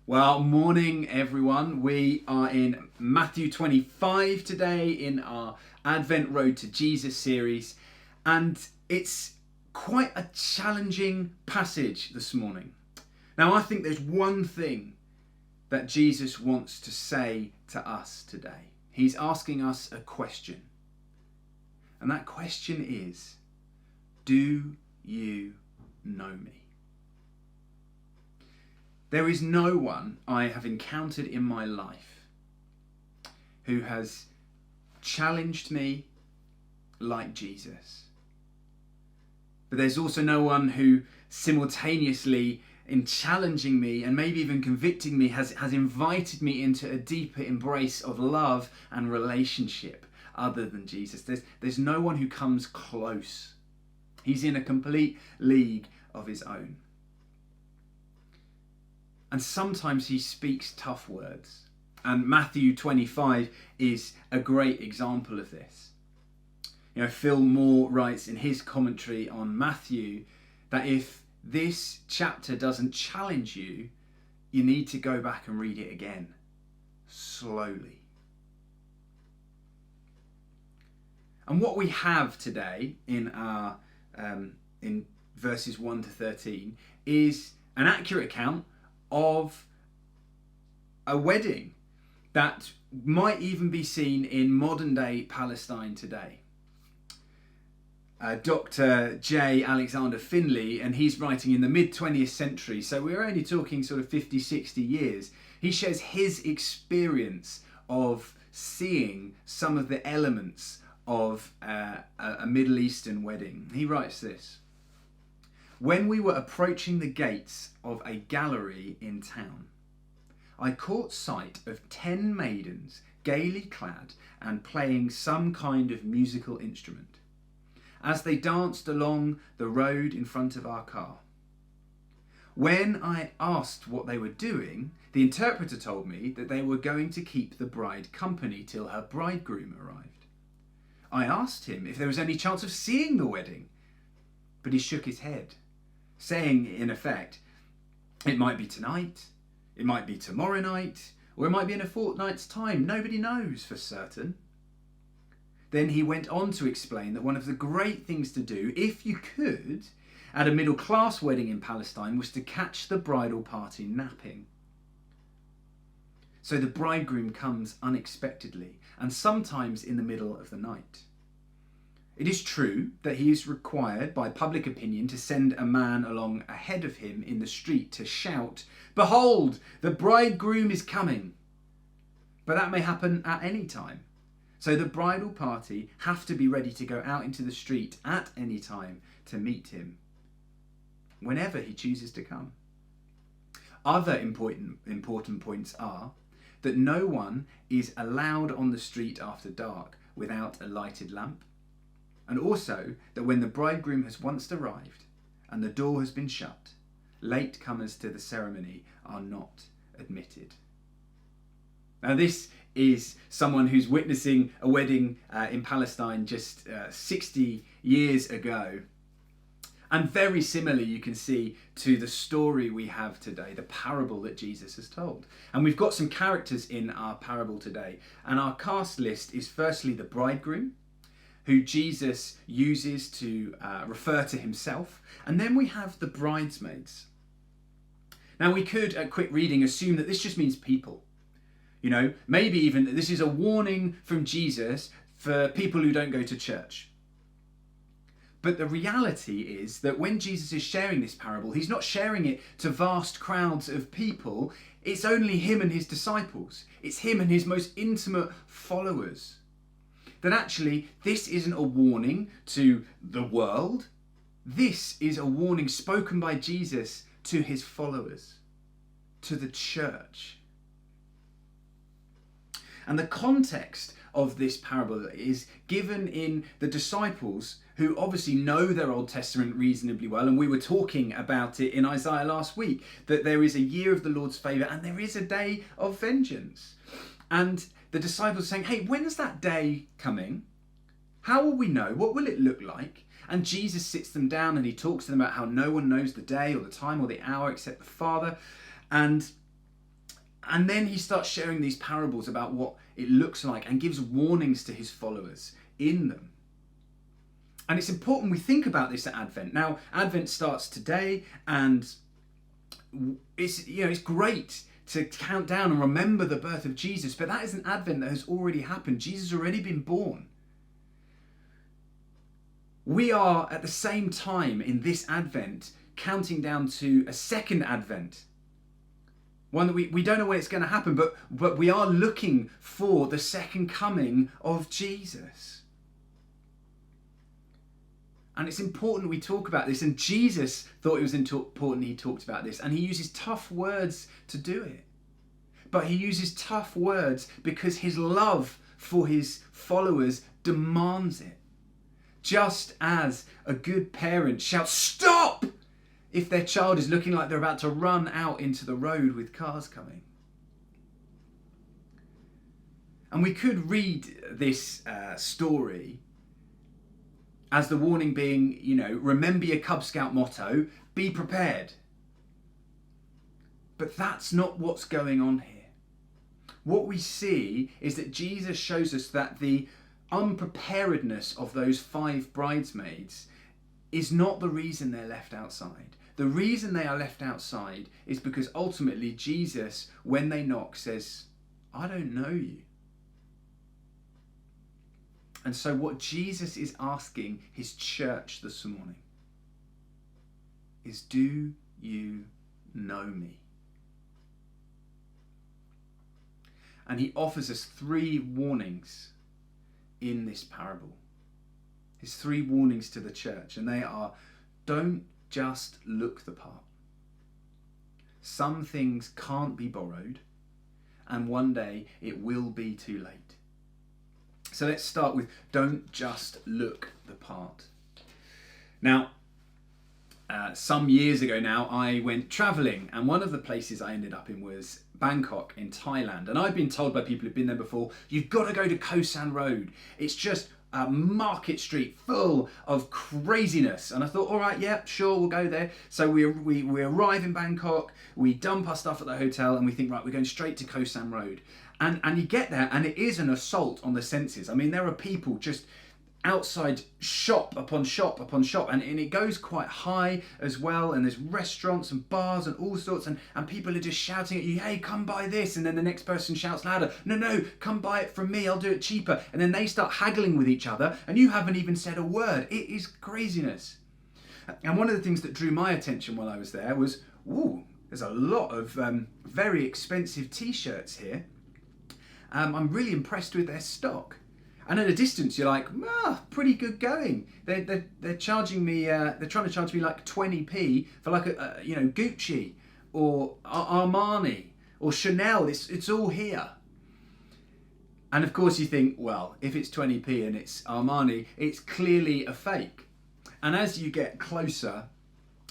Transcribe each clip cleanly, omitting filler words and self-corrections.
Well, morning everyone. We are in Matthew 25 today in our Advent Road to Jesus series, and it's quite a challenging passage this morning. Now, I think there's one thing that Jesus wants to say to us today. He's asking us a question. And that question is, do you know me? There is no one I have encountered in my life who has challenged me like Jesus. But there's also no one who simultaneously, in challenging me and maybe even convicting me, has invited me into a deeper embrace of love and relationship other than Jesus. There's no one who comes close. He's in a complete league of his own. And sometimes he speaks tough words. And Matthew 25 is a great example of this. Phil Moore writes in his commentary on Matthew that if this chapter doesn't challenge you, you need to go back and read it again, slowly. And what we have today in our in verses 1 to 13 is an accurate account of a wedding that might even be seen in modern day Palestine today. Dr. J. Alexander Finley, and he's writing in the mid-20th century, so we're only talking sort of 50, 60 years. He shares his experience of seeing some of the elements of a Middle Eastern wedding. He writes this: "When we were approaching the gates of a gallery in town, I caught sight of 10 maidens gaily clad and playing some kind of musical instrument, as they danced along the road in front of our car. When I asked what they were doing, the interpreter told me that they were going to keep the bride company till her bridegroom arrived. I asked him if there was any chance of seeing the wedding, but he shook his head, saying, in effect, it might be tonight, it might be tomorrow night, or it might be in a fortnight's time. Nobody knows for certain. Then he went on to explain that one of the great things to do, if you could, at a middle-class wedding in Palestine, was to catch the bridal party napping. So the bridegroom comes unexpectedly, and sometimes in the middle of the night. It is true that he is required by public opinion to send a man along ahead of him in the street to shout, 'Behold, the bridegroom is coming!' But that may happen at any time. So the bridal party have to be ready to go out into the street at any time to meet him, whenever he chooses to come. Other important points are that no one is allowed on the street after dark without a lighted lamp, and also that when the bridegroom has once arrived and the door has been shut, late comers to the ceremony are not admitted." Now this is someone who's witnessing a wedding in Palestine just 60 years ago. And very similarly, you can see to the story we have today, the parable that Jesus has told. And we've got some characters in our parable today. And our cast list is firstly the bridegroom, who Jesus uses to refer to himself. And then we have the bridesmaids. Now we could, at quick reading, assume that this just means people. Maybe even that this is a warning from Jesus for people who don't go to church. But the reality is that when Jesus is sharing this parable, he's not sharing it to vast crowds of people. It's only him and his disciples. It's him and his most intimate followers. That actually, this isn't a warning to the world. This is a warning spoken by Jesus to his followers, to the church. And the context of this parable is given in the disciples, who obviously know their Old Testament reasonably well. And we were talking about it in Isaiah last week, that there is a year of the Lord's favour and there is a day of vengeance. And the disciples are saying, hey, when's that day coming? How will we know? What will it look like? And Jesus sits them down and he talks to them about how no one knows the day or the time or the hour except the Father. And And then he starts sharing these parables about what it looks like and gives warnings to his followers in them. And it's important we think about this at Advent. Now, Advent starts today, and it's great to count down and remember the birth of Jesus, but that is an Advent that has already happened. Jesus has already been born. We are at the same time in this Advent counting down to a second Advent. One that we don't know when it's going to happen, but we are looking for the second coming of Jesus. And it's important we talk about this. And Jesus thought it was important he talked about this. And he uses tough words to do it. But he uses tough words because his love for his followers demands it. Just as a good parent shouts, "Stop!" if their child is looking like they're about to run out into the road with cars coming. And we could read this story as the warning being, remember your Cub Scout motto, be prepared. But that's not what's going on here. What we see is that Jesus shows us that the unpreparedness of those 5 bridesmaids is not the reason they're left outside. The reason they are left outside is because ultimately Jesus, when they knock, says, "I don't know you." And so what Jesus is asking his church this morning is, do you know me? And he offers us 3 warnings in this parable. His 3 warnings to the church, and they are, don't just look the part. Some things can't be borrowed, and one day it will be too late. So let's start with, don't just look the part. Now, some years ago now, I went travelling, and one of the places I ended up in was Bangkok in Thailand. And I've been told by people who've been there before, you've got to go to Khao San Road. It's just a market street full of craziness. And I thought, all right, yeah, sure, we'll go there. So we arrive in Bangkok, we dump our stuff at the hotel, and we think, right, we're going straight to Khao San Road. And you get there, and it is an assault on the senses. I mean, there are people just outside shop upon shop upon shop, and it goes quite high as well, and there's restaurants and bars and all sorts, and people are just shouting at you, "Hey, come buy this," and then the next person shouts louder, "No, come buy it from me, I'll do it cheaper," and then they start haggling with each other, and you haven't even said a word. It is craziness. And one of the things that drew my attention while I was there was, there's a lot of very expensive t-shirts here. I'm really impressed with their stock. And at a distance, you're like, pretty good going. They're charging me. They're trying to charge me like 20p for like a Gucci or Armani or Chanel. It's all here. And of course, you think, well, if it's 20p and it's Armani, it's clearly a fake. And as you get closer,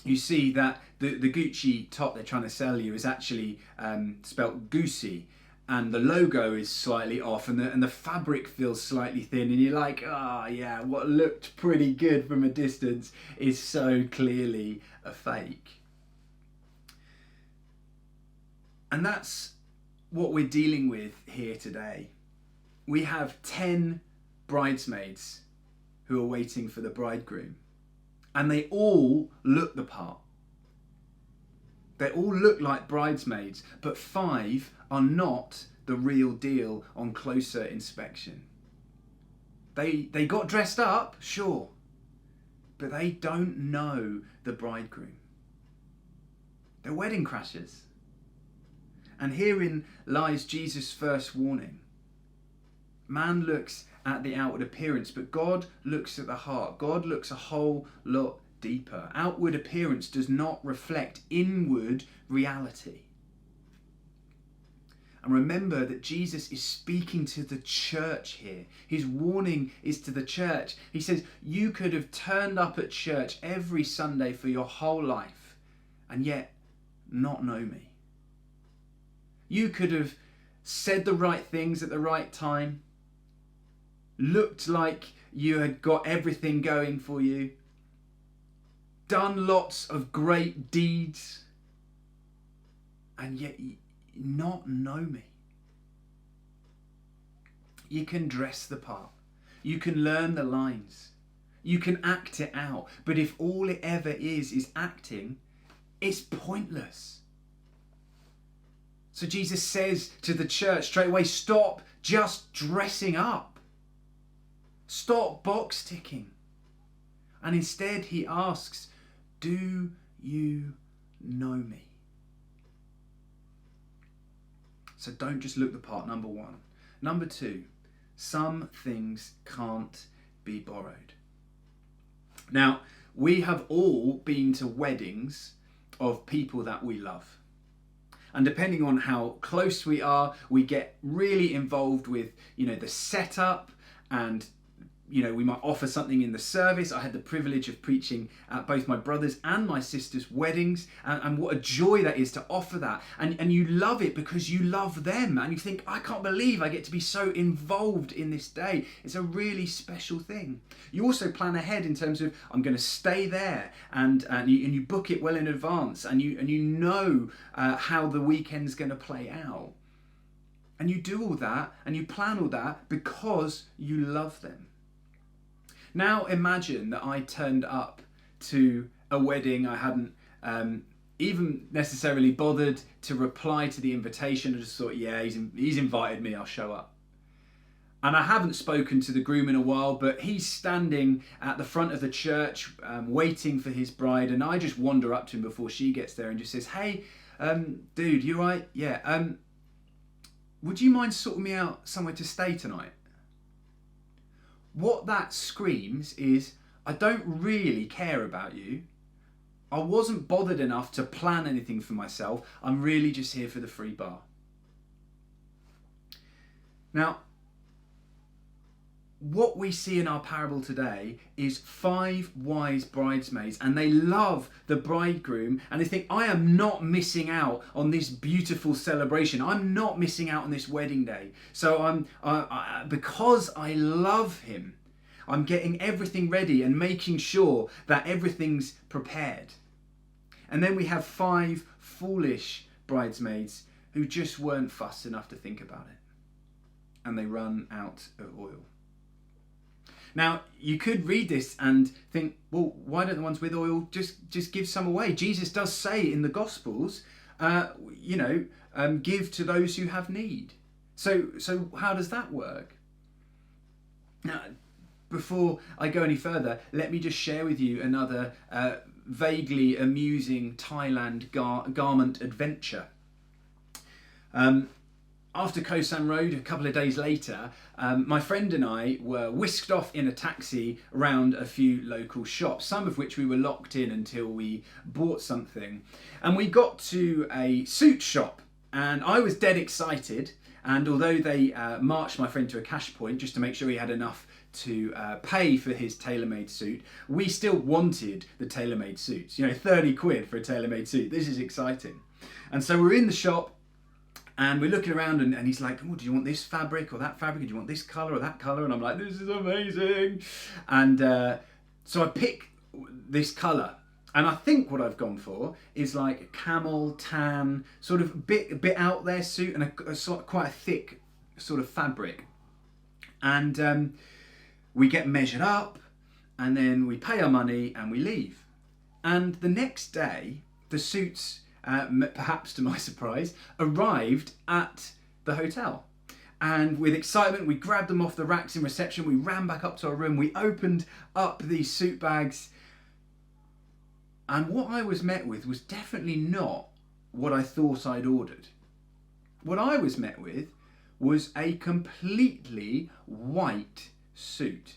you see that the Gucci top they're trying to sell you is actually spelt Goosey. And the logo is slightly off, and the fabric feels slightly thin, and you're like, what looked pretty good from a distance is so clearly a fake. And that's what we're dealing with here today. We have 10 bridesmaids who are waiting for the bridegroom, and they all look the part. They all look like bridesmaids, but 5 are not the real deal on closer inspection. They got dressed up, sure, but they don't know the bridegroom. They're wedding crashers. And herein lies Jesus' first warning. Man looks at the outward appearance, but God looks at the heart. God looks a whole lot deeper. Outward appearance does not reflect inward reality. And remember that Jesus is speaking to the church here. His warning is to the church. He says, you could have turned up at church every Sunday for your whole life and yet not know me. You could have said the right things at the right time, looked like you had got everything going for you, done lots of great deeds, and yet not know me. You can dress the part. You can learn the lines. You can act it out. But if all it ever is acting, it's pointless. So Jesus says to the church straight away, stop just dressing up. Stop box ticking. And instead he asks, do you know me? So don't just look the part, number one. Number two, some things can't be borrowed. Now, we have all been to weddings of people that we love. And depending on how close we are, we get really involved with, the setup, and we might offer something in the service. I had the privilege of preaching at both my brother's and my sister's weddings, and what a joy that is to offer that. And you love it because you love them, and you think, I can't believe I get to be so involved in this day. It's a really special thing. You also plan ahead in terms of, I'm going to stay there, and you book it well in advance, and you know how the weekend's going to play out. And you do all that, and you plan all that because you love them. Now imagine that I turned up to a wedding. I hadn't even necessarily bothered to reply to the invitation. I just thought, yeah, he's invited me, I'll show up. And I haven't spoken to the groom in a while, but he's standing at the front of the church waiting for his bride, and I just wander up to him before she gets there and just says, hey, dude, you right? Yeah. Would you mind sorting me out somewhere to stay tonight? What that screams is, I don't really care about you. I wasn't bothered enough to plan anything for myself. I'm really just here for the free bar. Now, what we see in our parable today is 5 wise bridesmaids, and they love the bridegroom, and they think, I am not missing out on this beautiful celebration. I'm not missing out on this wedding day. So because I love him, I'm getting everything ready and making sure that everything's prepared. And then we have 5 foolish bridesmaids who just weren't fussed enough to think about it. And they run out of oil. Now, you could read this and think, well, why don't the ones with oil just give some away? Jesus does say in the Gospels, give to those who have need. So how does that work? Now, before I go any further, let me just share with you another vaguely amusing Thailand garment adventure. After Koh San Road, a couple of days later, my friend and I were whisked off in a taxi around a few local shops, some of which we were locked in until we bought something. And we got to a suit shop, and I was dead excited. And although they marched my friend to a cash point just to make sure he had enough to pay for his tailor-made suit, we still wanted the tailor-made suits. 30 quid for a tailor-made suit. This is exciting. And so we're in the shop, and we're looking around, and he's like, oh, do you want this fabric or that fabric? Do you want this colour or that colour? And I'm like, this is amazing. And so I pick this colour. And I think what I've gone for is like a camel tan, sort of a bit out there suit, and quite a thick sort of fabric. And we get measured up, and then we pay our money and we leave. And the next day, the suits, perhaps to my surprise, arrived at the hotel. And with excitement, we grabbed them off the racks in reception. We ran back up to our room. We opened up these suit bags. And what I was met with was definitely not what I thought I'd ordered. What I was met with was a completely white suit.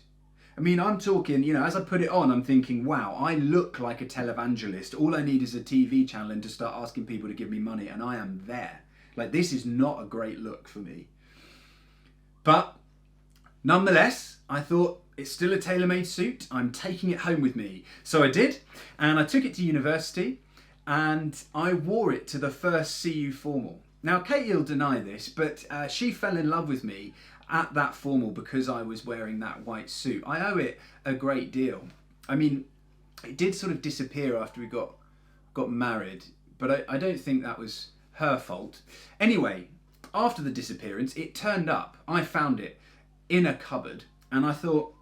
I mean, I'm talking, as I put it on, I'm thinking, wow, I look like a televangelist. All I need is a TV channel and to start asking people to give me money, and I am there. Like, this is not a great look for me. But nonetheless, I thought, it's still a tailor-made suit. I'm taking it home with me. So I did, and I took it to university, and I wore it to the first CU formal. Now, Katie will deny this, but she fell in love with me at that formal because I was wearing that white suit. I owe it a great deal. I mean, it did sort of disappear after we got married, but I don't think that was her fault. Anyway, after the disappearance, it turned up. I found it in a cupboard, and I thought,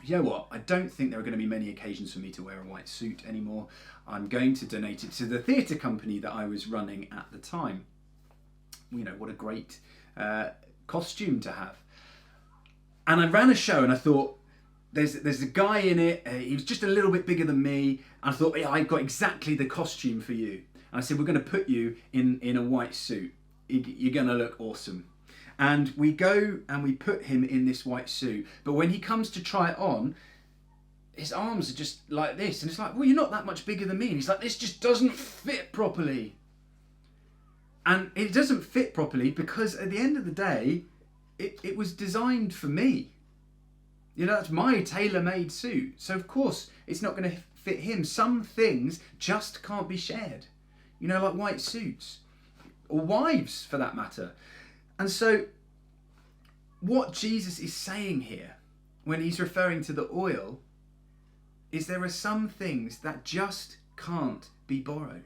you know what, I don't think there are going to be many occasions for me to wear a white suit anymore. I'm going to donate it to the theatre company that I was running at the time. You know, what a great costume to have. And I ran a show, and I thought, there's a guy in it, he was just a little bit bigger than me, and I thought, yeah, I got exactly the costume for you. And I said, we're going to put you in a white suit. You're going to look awesome. And we go and we put him in this white suit. But when he comes to try it on, his arms are just like this. And it's like, well, you're not that much bigger than me. And he's like, this just doesn't fit properly. And it doesn't fit properly because at the end of the day, it was designed for me. You know, that's my tailor-made suit. So of course, it's not going to fit him. Some things just can't be shared. You know, like white suits. Or wives, for that matter. And so, what Jesus is saying here, when he's referring to the oil, is there are some things that just can't be borrowed.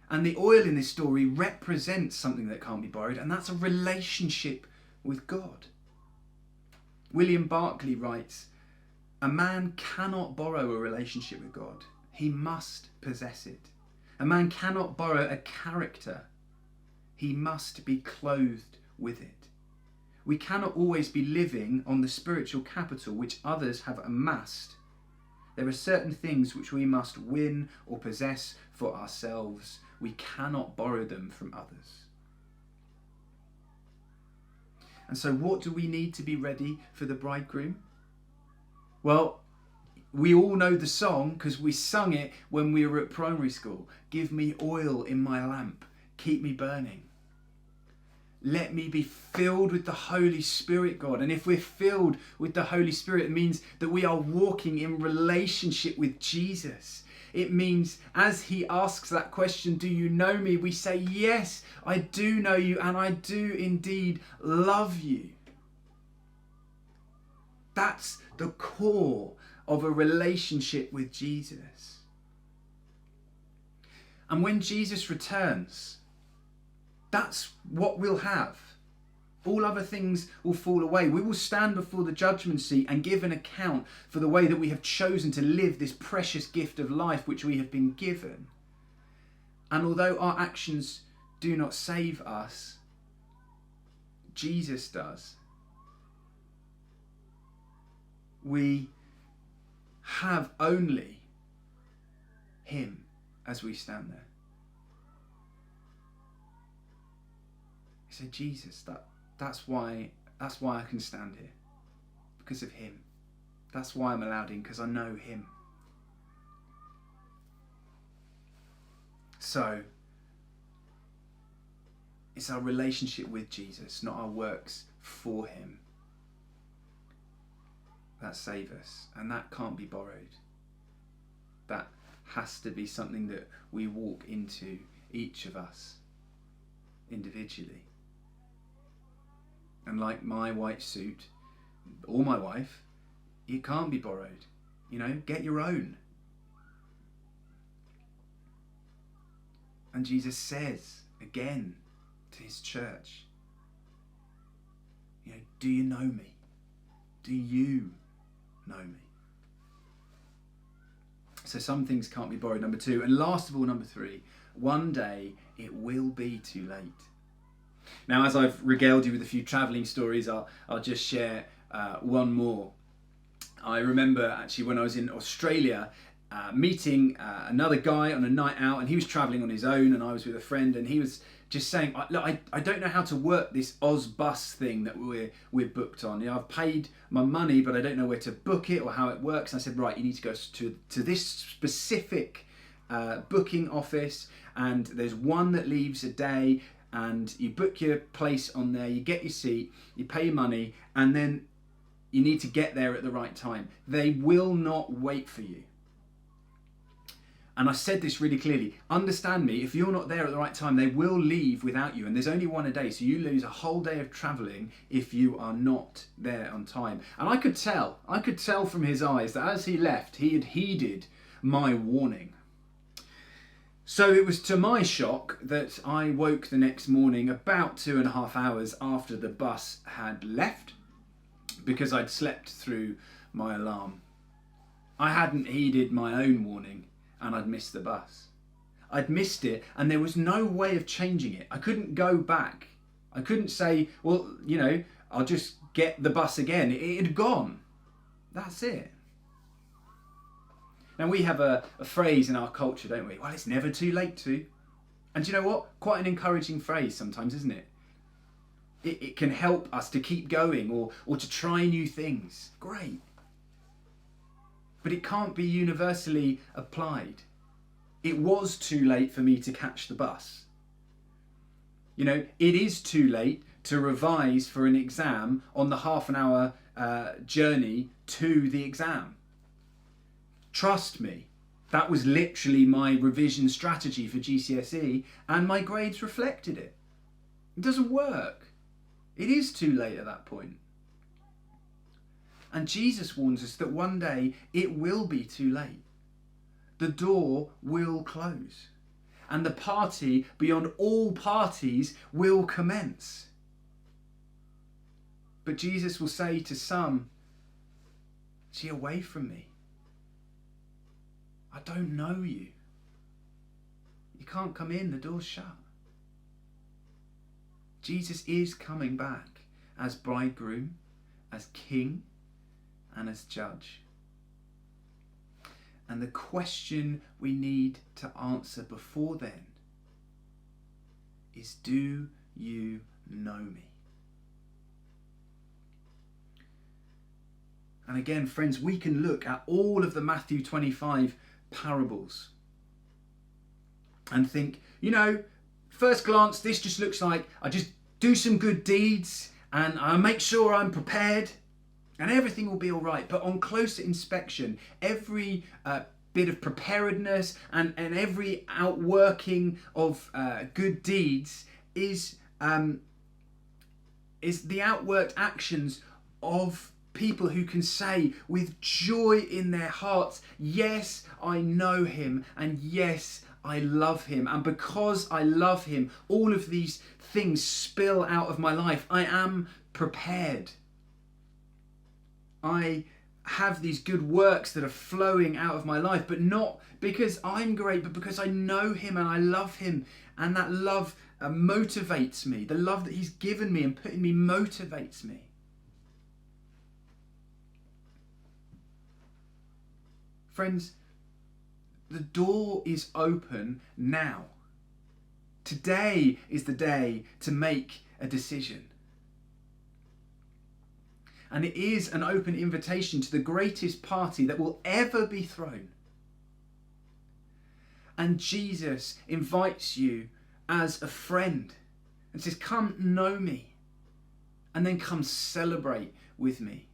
And the oil in this story represents something that can't be borrowed, and that's a relationship with God. William Barclay writes, a man cannot borrow a relationship with God. He must possess it. A man cannot borrow a character. He must be clothed with it. We cannot always be living on the spiritual capital which others have amassed. There are certain things which we must win or possess for ourselves. We cannot borrow them from others. And so what do we need to be ready for the bridegroom? Well, we all know the song because we sung it when we were at primary school. Give me oil in my lamp, keep me burning. Let me be filled with the Holy Spirit, God. And if we're filled with the Holy Spirit, it means that we are walking in relationship with Jesus. It means as he asks that question, do you know me? We say, yes, I do know you, and I do indeed love you. That's the core of a relationship with Jesus. And when Jesus returns, that's what we'll have. All other things will fall away. We will stand before the judgment seat and give an account for the way that we have chosen to live this precious gift of life which we have been given. And although our actions do not save us, Jesus does. We have only him as we stand there. You say, Jesus, that's why I can stand here. Because of him. That's why I'm allowed in, because I know him. So, it's our relationship with Jesus, not our works for him, that save us. And that can't be borrowed. That has to be something that we walk into, each of us, individually. And like my white suit, or my wife, it can't be borrowed. You know, get your own. And Jesus says again to his church, you know, do you know me? Do you know me? So some things can't be borrowed, number 2. And last of all, number 3, one day it will be too late. Now, as I've regaled you with a few travelling stories, I'll just share one more. I remember actually when I was in Australia meeting another guy on a night out, and he was travelling on his own and I was with a friend, and he was just saying, look, I don't know how to work this Ozbus thing that we're booked on. You know, I've paid my money, but I don't know where to book it or how it works. And I said, right, you need to go to this specific booking office, and there's one that leaves a day, and you book your place on there, you get your seat, you pay your money, and then you need to get there at the right time. They will not wait for you. And I said this really clearly. Understand me, if you're not there at the right time, they will leave without you. And there's only one a day, so you lose a whole day of travelling if you are not there on time. And I could tell from his eyes that as he left, he had heeded my warning. So it was to my shock that I woke the next morning about 2.5 hours after the bus had left, because I'd slept through my alarm. I hadn't heeded my own warning and I'd missed the bus. I'd missed it and there was no way of changing it. I couldn't go back. I couldn't say, well, I'll just get the bus again. It had gone. That's it. Now we have a phrase in our culture, don't we? Well, it's never too late to. And do you know what? Quite an encouraging phrase sometimes, isn't it? It can help us to keep going or to try new things. Great. But it can't be universally applied. It was too late for me to catch the bus. It is too late to revise for an exam on the half an hour journey to the exam. Trust me, that was literally my revision strategy for GCSE and my grades reflected it. It doesn't work. It is too late at that point. And Jesus warns us that one day it will be too late. The door will close and the party beyond all parties will commence. But Jesus will say to some, "See away from me. I don't know you. You can't come in, the door's shut." Jesus is coming back as bridegroom, as king, and as judge. And the question we need to answer before then is, do you know me? And again, friends, we can look at all of the Matthew 25 parables and think, first glance, this just looks like I just do some good deeds and I make sure I'm prepared and everything will be all right. But on closer inspection, every bit of preparedness and every outworking of good deeds is the outworked actions of people who can say with joy in their hearts, yes, I know him, and yes, I love him. And because I love him, all of these things spill out of my life. I am prepared. I have these good works that are flowing out of my life, but not because I'm great, but because I know him and I love him. And that love motivates me. The love that he's given me and put in me motivates me. Friends, the door is open now. Today is the day to make a decision. And it is an open invitation to the greatest party that will ever be thrown. And Jesus invites you as a friend and says, come know me, and then come celebrate with me.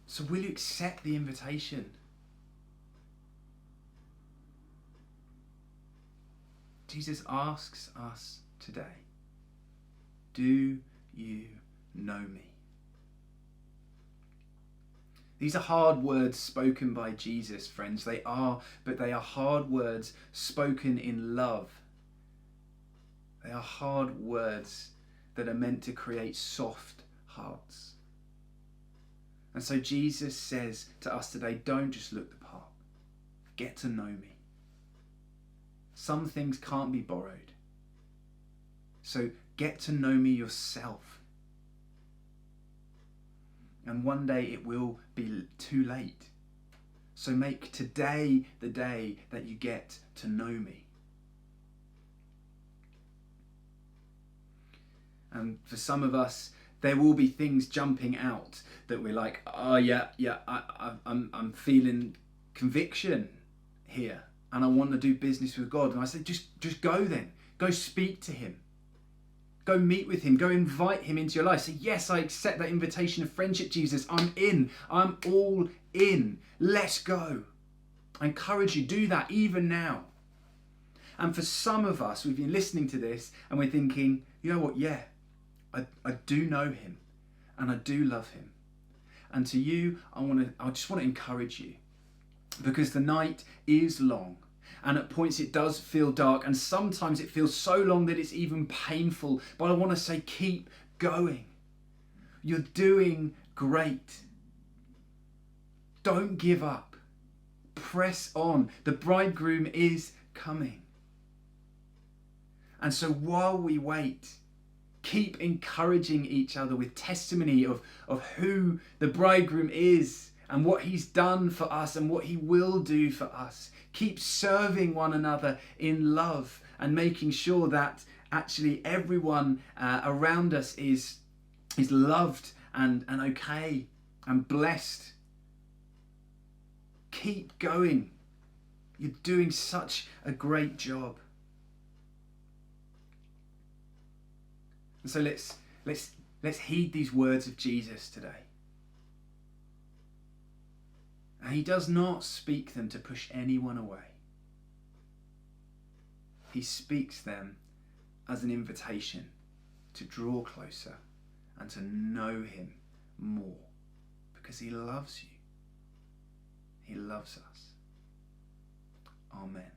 So will you accept the invitation? Jesus asks us today, do you know me? These are hard words spoken by Jesus, friends. They are, but they are hard words spoken in love. They are hard words that are meant to create soft hearts. And so Jesus says to us today, don't just look the part. Get to know me. Some things can't be borrowed. So get to know me yourself. And one day it will be too late. So make today the day that you get to know me. And for some of us, there will be things jumping out that we're like, oh yeah, I'm feeling conviction here, and I want to do business with God. And I say, just go then. Go speak to him. Go meet with him. Go invite him into your life. Say, yes, I accept that invitation of friendship, Jesus. I'm in. I'm all in. Let's go. I encourage you, do that even now. And for some of us, we've been listening to this and we're thinking, you know what? Yeah, I do know him and I do love him. And to you, I just want to encourage you because the night is long. And at points it does feel dark, and sometimes it feels so long that it's even painful. But I want to say, keep going. You're doing great. Don't give up. Press on. The bridegroom is coming. And so while we wait, keep encouraging each other with testimony of who the bridegroom is and what he's done for us and what he will do for us. Keep serving one another in love and making sure that actually everyone around us is loved and okay and blessed. Keep going. You're doing such a great job. And so let's heed these words of Jesus today. And he does not speak them to push anyone away. He speaks them as an invitation to draw closer and to know him more, because he loves you. He loves us. Amen.